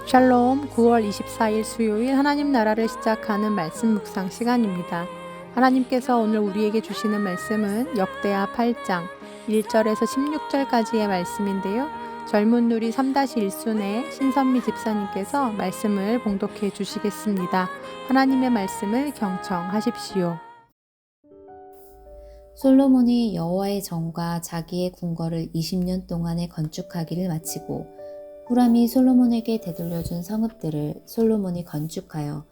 샬롬. 9월 24일 수요일 하나님 나라를 시작하는 말씀 묵상 시간입니다. 하나님께서 오늘 우리에게 주시는 말씀은 역대하 8장 1절에서 16절까지의 말씀인데요. 젊은 누리 3-1순의 신선미 집사님께서 말씀을 봉독해 주시겠습니다. 하나님의 말씀을 경청하십시오. 솔로몬이 여호와의 전과 자기의 궁궐을 20년 동안에 건축하기를 마치고 후람이 솔로몬에게 되돌려준 성읍들을 솔로몬이 건축하여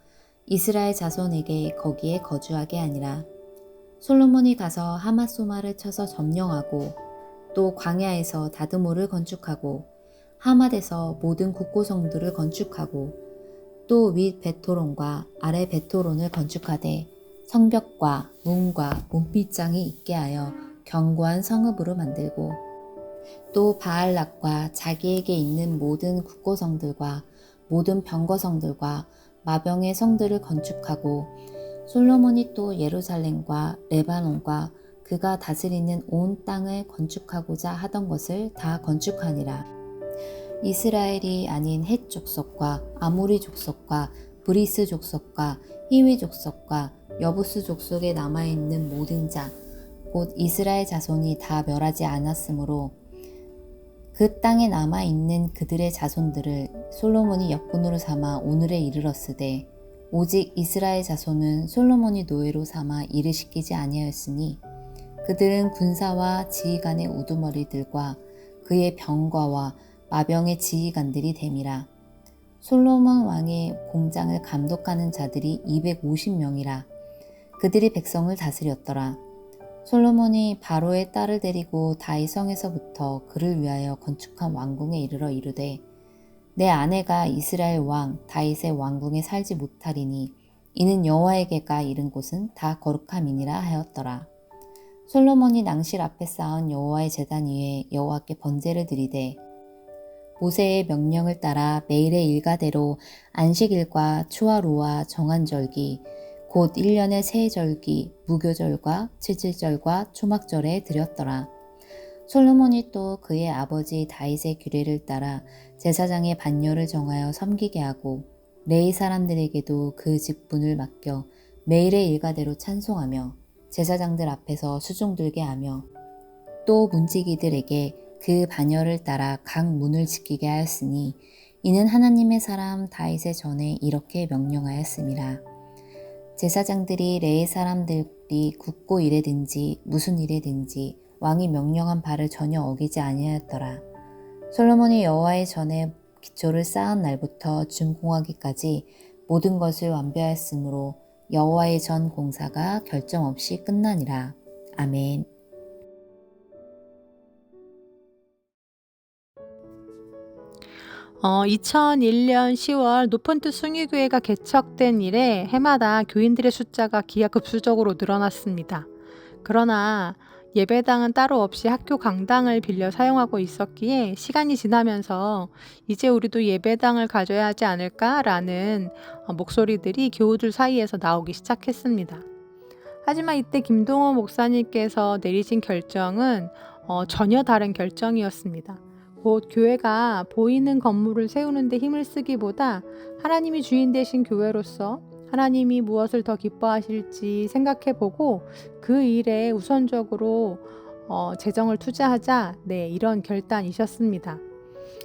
이스라엘 자손에게 거기에 거주하게 하니라. 솔로몬이 가서 하맛소마를 쳐서 점령하고 또 광야에서 다드모를 건축하고 하맛에서 모든 국고성들을 건축하고 또 윗 베토론과 아래 베토론을 건축하되 성벽과 문과 문빗장이 있게 하여 견고한 성읍으로 만들고 또 바알락과 자기에게 있는 모든 국고성들과 모든 병거성들과 마병의 성들을 건축하고 솔로몬이 또 예루살렘과 레바논과 그가 다스리는 온 땅을 건축하고자 하던 것을 다 건축하니라. 이스라엘이 아닌 헷 족속과 아모리 족속과 브리스 족속과 히위 족속과 여부스 족속에 남아있는 모든 자 곧 이스라엘 자손이 다 멸하지 않았으므로 그 땅에 남아있는 그들의 자손들을 솔로몬이 역군으로 삼아 오늘에 이르렀으되 오직 이스라엘 자손은 솔로몬이 노예로 삼아 일을 시키지 아니하였으니 그들은 군사와 지휘관의 우두머리들과 그의 병과와 마병의 지휘관들이 됨이라. 솔로몬 왕의 공장을 감독하는 자들이 250명이라. 그들이 백성을 다스렸더라. 솔로몬이 바로의 딸을 데리고 다윗 성에서부터 그를 위하여 건축한 왕궁에 이르러 이르되 내 아내가 이스라엘 왕 다윗의 왕궁에 살지 못하리니 이는 여호와에게가 이른 곳은 다 거룩함이니라 하였더라. 솔로몬이 낭실 앞에 쌓은 여호와의 제단 위에 여호와께 번제를 드리되 모세의 명령을 따라 매일의 일과대로 안식일과 추화루와 정한절기 곧 1년의 새절기, 무교절과 칠칠절과 초막절에 드렸더라. 솔로몬이 또 그의 아버지 다윗의 규례를 따라 제사장의 반열을 정하여 섬기게 하고 레위 사람들에게도 그 직분을 맡겨 매일의 일과대로 찬송하며 제사장들 앞에서 수종 들게 하며 또 문지기들에게 그 반열을 따라 각 문을 지키게 하였으니 이는 하나님의 사람 다윗의 전에 이렇게 명령하였음이라. 제사장들이 레위 사람들이 굽고 일에든지 무슨 일에든지 왕이 명령한 바를 전혀 어기지 아니하였더라. 솔로몬이 여호와의 전에 기초를 쌓은 날부터 준공하기까지 모든 것을 완비하였으므로 여호와의 전 공사가 결점 없이 끝나니라. 아멘. 2001년 10월 노폰트 숭유교회가 개척된 이래 해마다 교인들의 숫자가 기하급수적으로 늘어났습니다. 그러나 예배당은 따로 없이 학교 강당을 빌려 사용하고 있었기에 시간이 지나면서 이제 우리도 예배당을 가져야 하지 않을까라는 목소리들이 교우들 사이에서 나오기 시작했습니다. 하지만 이때 김동호 목사님께서 내리신 결정은 전혀 다른 결정이었습니다. 곧 교회가 보이는 건물을 세우는 데 힘을 쓰기보다 하나님이 주인 되신 교회로서 하나님이 무엇을 더 기뻐하실지 생각해보고 그 일에 우선적으로 재정을 투자하자, 이런 결단이셨습니다.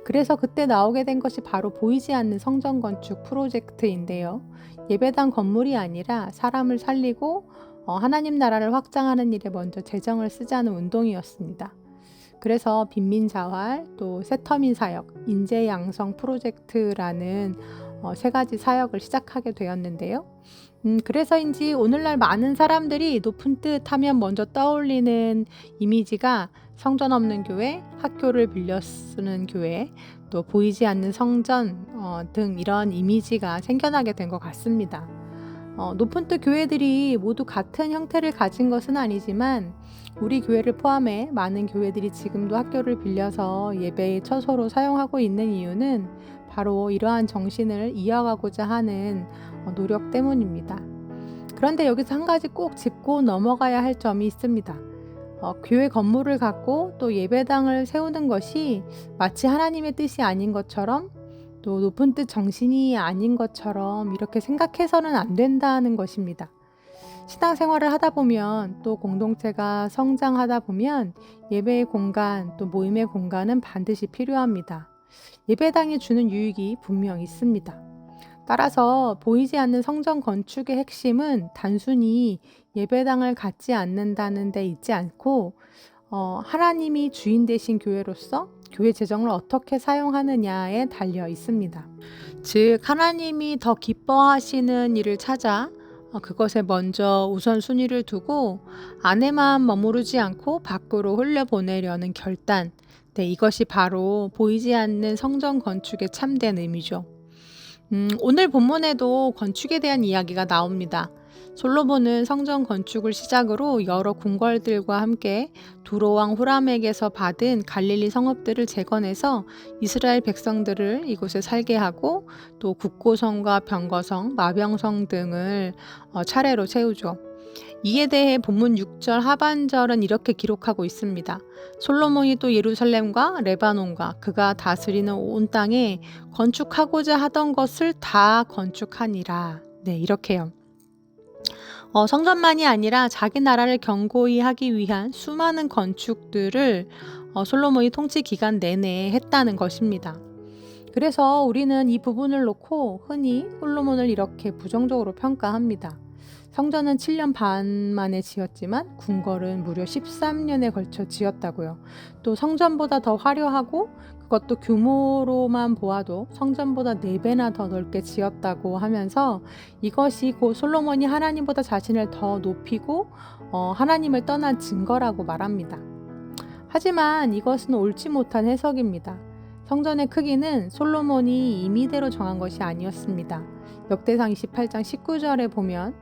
그래서 그때 나오게 된 것이 바로 보이지 않는 성전 건축 프로젝트인데요. 예배당 건물이 아니라 사람을 살리고 하나님 나라를 확장하는 일에 먼저 재정을 쓰자는 운동이었습니다. 그래서 빈민자활, 또 새터민 사역, 인재양성 프로젝트라는 3가지 사역을 시작하게 되었는데요. 그래서인지 오늘날 많은 사람들이 높은 뜻 하면 먼저 떠올리는 이미지가 성전 없는 교회, 학교를 빌려 쓰는 교회, 또 보이지 않는 성전 등 이런 이미지가 생겨나게 된 것 같습니다. 높은 뜻 교회들이 모두 같은 형태를 가진 것은 아니지만 우리 교회를 포함해 많은 교회들이 지금도 학교를 빌려서 예배의 처소로 사용하고 있는 이유는 바로 이러한 정신을 이어가고자 하는 노력 때문입니다. 그런데 여기서 한 가지 꼭 짚고 넘어가야 할 점이 있습니다. 교회 건물을 갖고 또 예배당을 세우는 것이 마치 하나님의 뜻이 아닌 것처럼 또 높은 뜻 정신이 아닌 것처럼 이렇게 생각해서는 안 된다는 것입니다. 신앙생활을 하다 보면 또 공동체가 성장하다 보면 예배의 공간 또 모임의 공간은 반드시 필요합니다. 예배당이 주는 유익이 분명 있습니다. 따라서 보이지 않는 성전 건축의 핵심은 단순히 예배당을 갖지 않는다는 데 있지 않고 하나님이 주인 되신 교회로서 교회 재정을 어떻게 사용하느냐에 달려 있습니다. 즉 하나님이 더 기뻐하시는 일을 찾아 그것에 먼저 우선순위를 두고 안에만 머무르지 않고 밖으로 흘려보내려는 결단. 네, 이것이 바로 보이지 않는 성전 건축의 참된 의미죠. 오늘 본문에도 건축에 대한 이야기가 나옵니다. 솔로몬은 성전 건축을 시작으로 여러 궁궐들과 함께 두로왕 후람에게서 받은 갈릴리 성읍들을 재건해서 이스라엘 백성들을 이곳에 살게 하고 또 국고성과 병거성, 마병성 등을 차례로 세우죠. 이에 대해 본문 6절 하반절은 이렇게 기록하고 있습니다. 솔로몬이 또 예루살렘과 레바논과 그가 다스리는 온 땅에 건축하고자 하던 것을 다 건축하니라. 네, 이렇게요. 성전만이 아니라 자기 나라를 견고히 하기 위한 수많은 건축들을 솔로몬이 통치 기간 내내 했다는 것입니다. 그래서 우리는 이 부분을 놓고 흔히 솔로몬을 이렇게 부정적으로 평가합니다. 성전은 7년 반 만에 지었지만 궁궐은 무려 13년에 걸쳐 지었다고요. 또 성전보다 더 화려하고 그것도 규모로만 보아도 성전보다 4배나 더 넓게 지었다고 하면서 이것이 곧 솔로몬이 하나님보다 자신을 더 높이고 하나님을 떠난 증거라고 말합니다. 하지만 이것은 옳지 못한 해석입니다. 성전의 크기는 솔로몬이 임의대로 정한 것이 아니었습니다. 역대상 28장 19절에 보면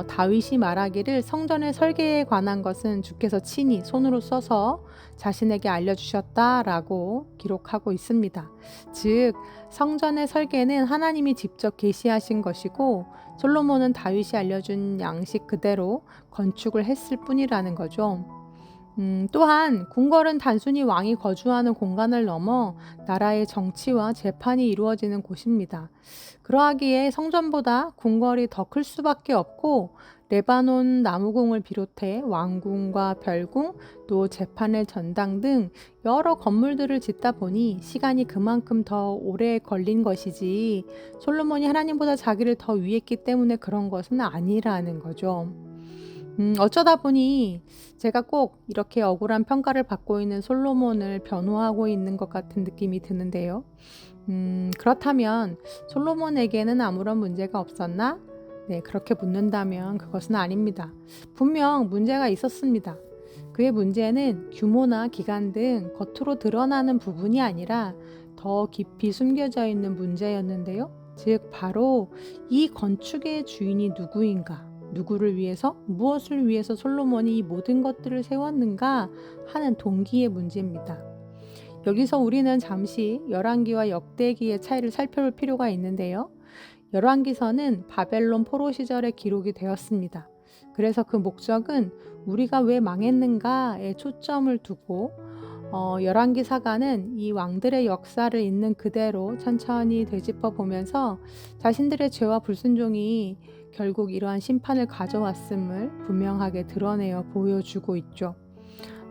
다윗이 말하기를 성전의 설계에 관한 것은 주께서 친히 손으로 써서 자신에게 알려주셨다라고 기록하고 있습니다. 즉 성전의 설계는 하나님이 직접 계시하신 것이고 솔로몬은 다윗이 알려준 양식 그대로 건축을 했을 뿐이라는 거죠. 또한 궁궐은 단순히 왕이 거주하는 공간을 넘어 나라의 정치와 재판이 이루어지는 곳입니다. 그러하기에 성전보다 궁궐이 더 클 수밖에 없고 레바논 나무궁을 비롯해 왕궁과 별궁, 또 재판의 전당 등 여러 건물들을 짓다 보니 시간이 그만큼 더 오래 걸린 것이지 솔로몬이 하나님보다 자기를 더 위했기 때문에 그런 것은 아니라는 거죠. 어쩌다 보니 제가 꼭 이렇게 억울한 평가를 받고 있는 솔로몬을 변호하고 있는 것 같은 느낌이 드는데요. 그렇다면 솔로몬에게는 아무런 문제가 없었나? 네, 그렇게 묻는다면 그것은 아닙니다. 분명 문제가 있었습니다. 그의 문제는 규모나 기간 등 겉으로 드러나는 부분이 아니라 더 깊이 숨겨져 있는 문제였는데요. 즉 바로 이 건축의 주인이 누구인가? 누구를 위해서, 무엇을 위해서 솔로몬이 이 모든 것들을 세웠는가 하는 동기의 문제입니다. 여기서 우리는 잠시 열왕기와 역대기의 차이를 살펴볼 필요가 있는데요. 열왕기서는 바벨론 포로 시절에 기록이 되었습니다. 그래서 그 목적은 우리가 왜 망했는가에 초점을 두고 열왕기사가는 이 왕들의 역사를 있는 그대로 천천히 되짚어 보면서 자신들의 죄와 불순종이 결국 이러한 심판을 가져왔음을 분명하게 드러내어 보여주고 있죠.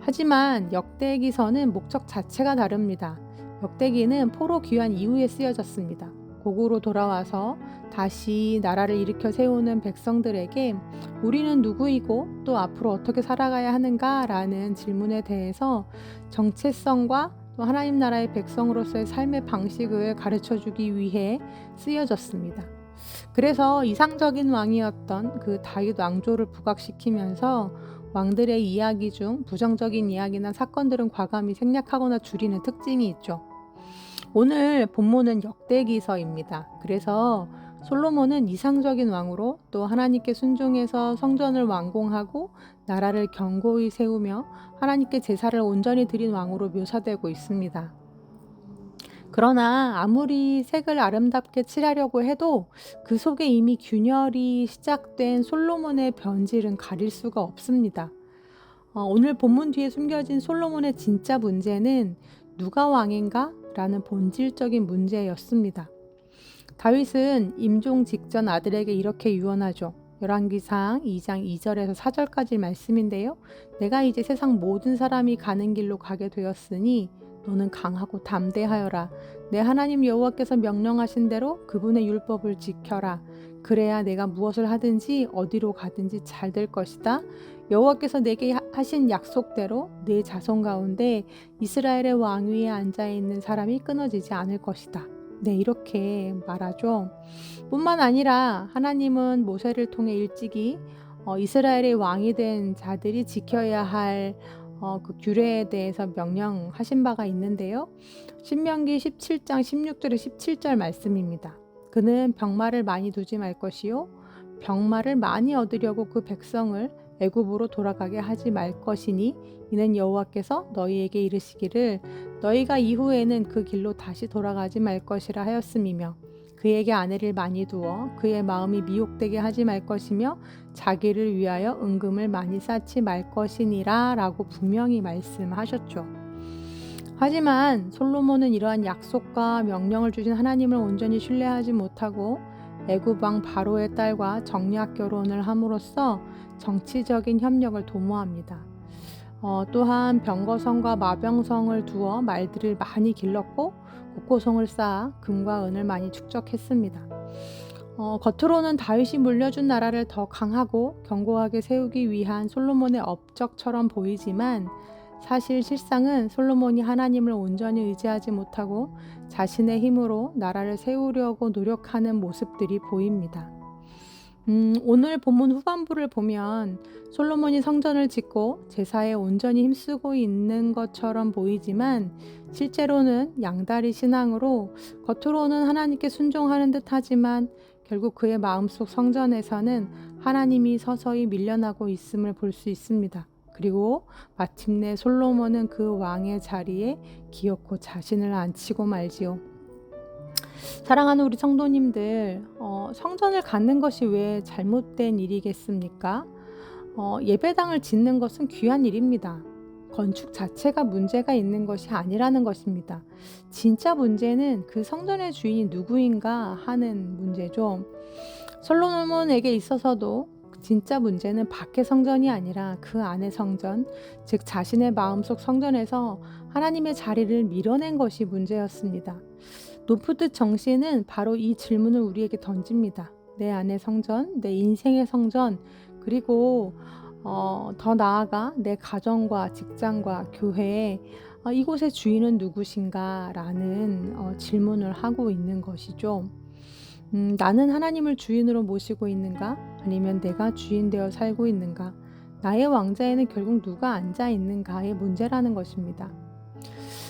하지만 역대기서는 목적 자체가 다릅니다. 역대기는 포로 귀환 이후에 쓰여졌습니다. 고국으로 돌아와서 다시 나라를 일으켜 세우는 백성들에게 우리는 누구이고 또 앞으로 어떻게 살아가야 하는가라는 질문에 대해서 정체성과 또 하나님 나라의 백성으로서의 삶의 방식을 가르쳐주기 위해 쓰여졌습니다. 그래서 이상적인 왕이었던 그 다윗 왕조를 부각시키면서 왕들의 이야기 중 부정적인 이야기나 사건들은 과감히 생략하거나 줄이는 특징이 있죠. 오늘 본문은 역대기서입니다. 그래서 솔로몬은 이상적인 왕으로 또 하나님께 순종해서 성전을 완공하고 나라를 견고히 세우며 하나님께 제사를 온전히 드린 왕으로 묘사되고 있습니다. 그러나 아무리 색을 아름답게 칠하려고 해도 그 속에 이미 균열이 시작된 솔로몬의 변질은 가릴 수가 없습니다. 오늘 본문 뒤에 숨겨진 솔로몬의 진짜 문제는 누가 왕인가? 라는 본질적인 문제였습니다. 다윗은 임종 직전 아들에게 이렇게 유언하죠. 열왕기상 2장 2절에서 4절까지 말씀인데요. 내가 이제 세상 모든 사람이 가는 길로 가게 되었으니 너는 강하고 담대하여라. 내 하나님 여호와께서 명령하신 대로 그분의 율법을 지켜라. 그래야 내가 무엇을 하든지 어디로 가든지 잘 될 것이다. 여호와께서 내게 하신 약속대로 내 자손 가운데 이스라엘의 왕 위에 앉아 있는 사람이 끊어지지 않을 것이다. 네, 이렇게 말하죠. 뿐만 아니라 하나님은 모세를 통해 일찍이 이스라엘의 왕이 된 자들이 지켜야 할 그 규례에 대해서 명령하신 바가 있는데요. 신명기 17장 16절에 17절 말씀입니다. 그는 병마를 많이 두지 말 것이요 병마를 많이 얻으려고 그 백성을 애굽으로 돌아가게 하지 말 것이니 이는 여호와께서 너희에게 이르시기를 너희가 이후에는 그 길로 다시 돌아가지 말 것이라 하였음이며 그에게 아내를 많이 두어 그의 마음이 미혹되게 하지 말 것이며 자기를 위하여 은금을 많이 쌓지 말 것이니라 라고 분명히 말씀하셨죠. 하지만 솔로몬은 이러한 약속과 명령을 주신 하나님을 온전히 신뢰하지 못하고 애굽 왕 바로의 딸과 정략 결혼을 함으로써 정치적인 협력을 도모합니다. 또한 병거성과 마병성을 두어 말들을 많이 길렀고 곡고성을 쌓아 금과 은을 많이 축적했습니다. 겉으로는 다윗이 물려준 나라를 더 강하고 견고하게 세우기 위한 솔로몬의 업적처럼 보이지만 사실 실상은 솔로몬이 하나님을 온전히 의지하지 못하고 자신의 힘으로 나라를 세우려고 노력하는 모습들이 보입니다. 오늘 본문 후반부를 보면 솔로몬이 성전을 짓고 제사에 온전히 힘쓰고 있는 것처럼 보이지만 실제로는 양다리 신앙으로 겉으로는 하나님께 순종하는 듯 하지만 결국 그의 마음속 성전에서는 하나님이 서서히 밀려나고 있음을 볼 수 있습니다. 그리고 마침내 솔로몬은 그 왕의 자리에 기어코 자신을 앉히고 말지요. 사랑하는 우리 성도님들, 성전을 갖는 것이 왜 잘못된 일이겠습니까? 예배당을 짓는 것은 귀한 일입니다. 건축 자체가 문제가 있는 것이 아니라는 것입니다. 진짜 문제는 그 성전의 주인이 누구인가 하는 문제죠. 솔로몬에게 있어서도 진짜 문제는 밖의 성전이 아니라 그 안의 성전, 즉 자신의 마음속 성전에서 하나님의 자리를 밀어낸 것이 문제였습니다. 노프트 정신은 바로 이 질문을 우리에게 던집니다. 내 안의 성전, 내 인생의 성전, 그리고 더 나아가 내 가정과 직장과 교회, 이곳의 주인은 누구신가? 라는 질문을 하고 있는 것이죠. 나는 하나님을 주인으로 모시고 있는가? 아니면 내가 주인 되어 살고 있는가? 나의 왕자에는 결국 누가 앉아 있는가의 문제라는 것입니다.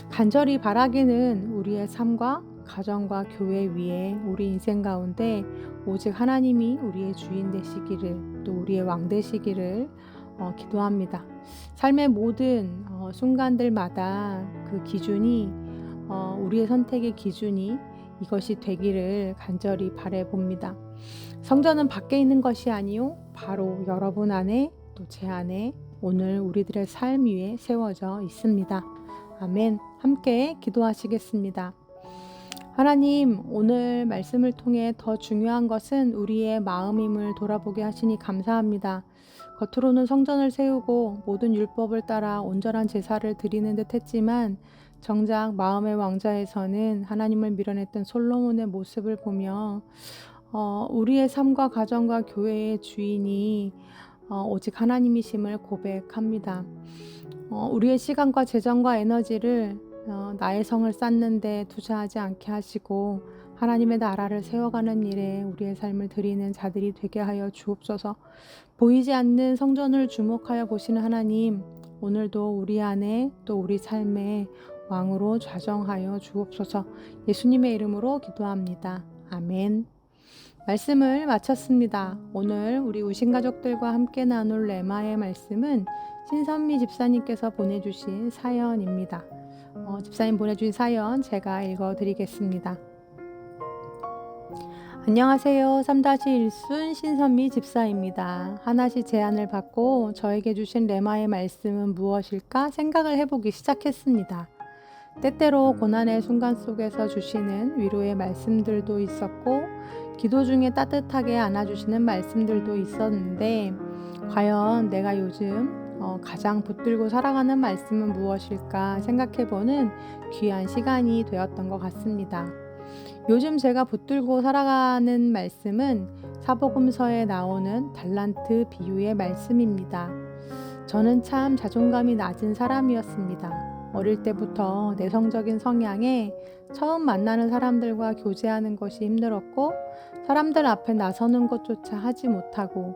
간절히 바라기는 우리의 삶과 가정과 교회 위에 우리 인생 가운데 오직 하나님이 우리의 주인 되시기를 또 우리의 왕 되시기를 기도합니다. 삶의 모든 순간들마다 그 기준이 우리의 선택의 기준이 이것이 되기를 간절히 바라봅니다. 성전은 밖에 있는 것이 아니요 바로 여러분 안에 또 제 안에 오늘 우리들의 삶 위에 세워져 있습니다. 아멘. 함께 기도하시겠습니다. 하나님, 오늘 말씀을 통해 더 중요한 것은 우리의 마음임을 돌아보게 하시니 감사합니다. 겉으로는 성전을 세우고 모든 율법을 따라 온전한 제사를 드리는 듯 했지만 정작 마음의 왕자에서는 하나님을 밀어냈던 솔로몬의 모습을 보며 우리의 삶과 가정과 교회의 주인이 오직 하나님이심을 고백합니다. 우리의 시간과 재정과 에너지를 나의 성을 쌓는 데 투자하지 않게 하시고 하나님의 나라를 세워가는 일에 우리의 삶을 드리는 자들이 되게 하여 주옵소서. 보이지 않는 성전을 주목하여 보시는 하나님, 오늘도 우리 안에 또 우리 삶에 왕으로 좌정하여 주옵소서. 예수님의 이름으로 기도합니다. 아멘. 말씀을 마쳤습니다. 오늘 우리 우신가족들과 함께 나눌 레마의 말씀은 신선미 집사님께서 보내주신 사연입니다. 집사님 보내주신 사연 제가 읽어드리겠습니다. 안녕하세요. 3-1순 신선미 집사입니다. 하나씩 제안을 받고 저에게 주신 레마의 말씀은 무엇일까 생각을 해보기 시작했습니다. 때때로 고난의 순간 속에서 주시는 위로의 말씀들도 있었고, 기도 중에 따뜻하게 안아주시는 말씀들도 있었는데, 과연 내가 요즘 가장 붙들고 살아가는 말씀은 무엇일까 생각해보는 귀한 시간이 되었던 것 같습니다. 요즘 제가 붙들고 살아가는 말씀은 사복음서에 나오는 달란트 비유의 말씀입니다. 저는 참 자존감이 낮은 사람이었습니다. 어릴 때부터 내성적인 성향에 처음 만나는 사람들과 교제하는 것이 힘들었고, 사람들 앞에 나서는 것조차 하지 못하고,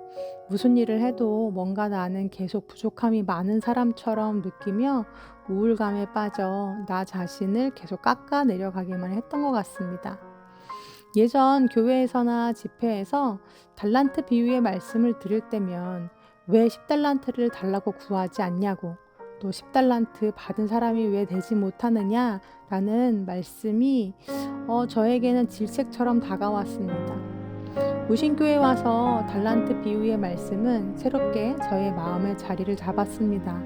무슨 일을 해도 뭔가 나는 계속 부족함이 많은 사람처럼 느끼며 우울감에 빠져 나 자신을 계속 깎아 내려가기만 했던 것 같습니다. 예전 교회에서나 집회에서 달란트 비유의 말씀을 들을 때면 왜 10달란트를 달라고 구하지 않냐고, 또 10달란트 받은 사람이 왜 내지 못하느냐라는 말씀이 저에게는 질책처럼 다가왔습니다. 무신교에 와서 달란트 비유의 말씀은 새롭게 저의 마음에 자리를 잡았습니다.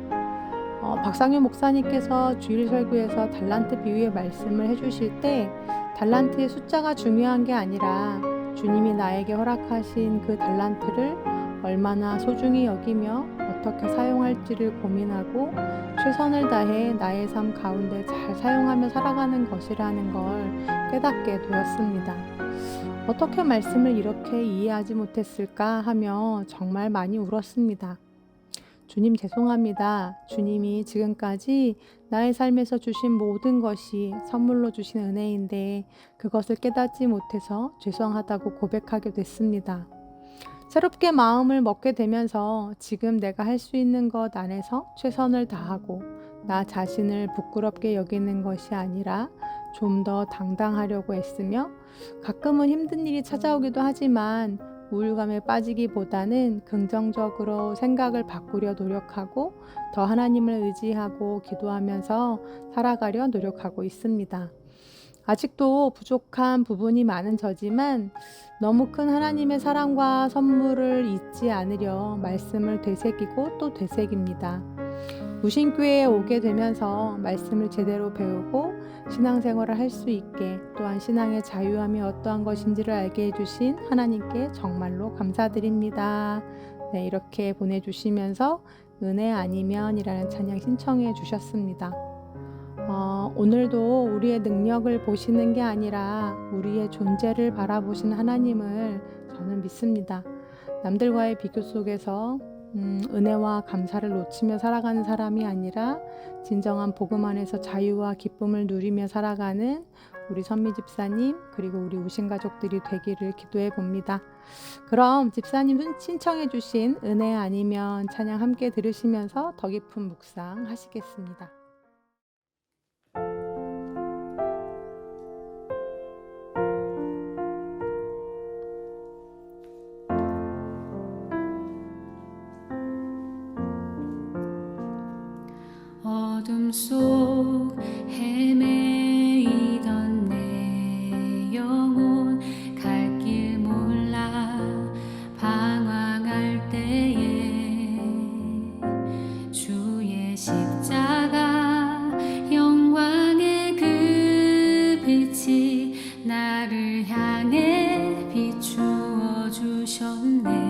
박상효 목사님께서 주일 설교에서 달란트 비유의 말씀을 해주실 때 달란트의 숫자가 중요한 게 아니라 주님이 나에게 허락하신 그 달란트를 얼마나 소중히 여기며 어떻게 사용할지를 고민하고 최선을 다해 나의 삶 가운데 잘 사용하며 살아가는 것이라는 걸 깨닫게 되었습니다. 어떻게 말씀을 이렇게 이해하지 못했을까 하며 정말 많이 울었습니다. 주님 죄송합니다. 주님이 지금까지 나의 삶에서 주신 모든 것이 선물로 주신 은혜인데 그것을 깨닫지 못해서 죄송하다고 고백하게 됐습니다. 새롭게 마음을 먹게 되면서 지금 내가 할 수 있는 것 안에서 최선을 다하고 나 자신을 부끄럽게 여기는 것이 아니라 좀 더 당당하려고 애쓰며 가끔은 힘든 일이 찾아오기도 하지만 우울감에 빠지기보다는 긍정적으로 생각을 바꾸려 노력하고 더 하나님을 의지하고 기도하면서 살아가려 노력하고 있습니다. 아직도 부족한 부분이 많은 저지만 너무 큰 하나님의 사랑과 선물을 잊지 않으려 말씀을 되새기고 또 되새깁니다. 무신교회에 오게 되면서 말씀을 제대로 배우고 신앙생활을 할 수 있게, 또한 신앙의 자유함이 어떠한 것인지를 알게 해주신 하나님께 정말로 감사드립니다. 네, 이렇게 보내주시면서 은혜 아니면이라는 찬양 신청해 주셨습니다. 오늘도 우리의 능력을 보시는 게 아니라 우리의 존재를 바라보신 하나님을 저는 믿습니다. 남들과의 비교 속에서 은혜와 감사를 놓치며 살아가는 사람이 아니라 진정한 복음 안에서 자유와 기쁨을 누리며 살아가는 우리 선미 집사님 그리고 우리 우신 가족들이 되기를 기도해 봅니다. 그럼 집사님 신청해 주신 은혜 아니면 찬양 함께 들으시면서 더 깊은 묵상 하시겠습니다. 어둠 속 헤매이던 내 영혼 갈 길 몰라 방황할 때에 주의 십자가 영광의 그 빛이 나를 향해 비추어 주셨네.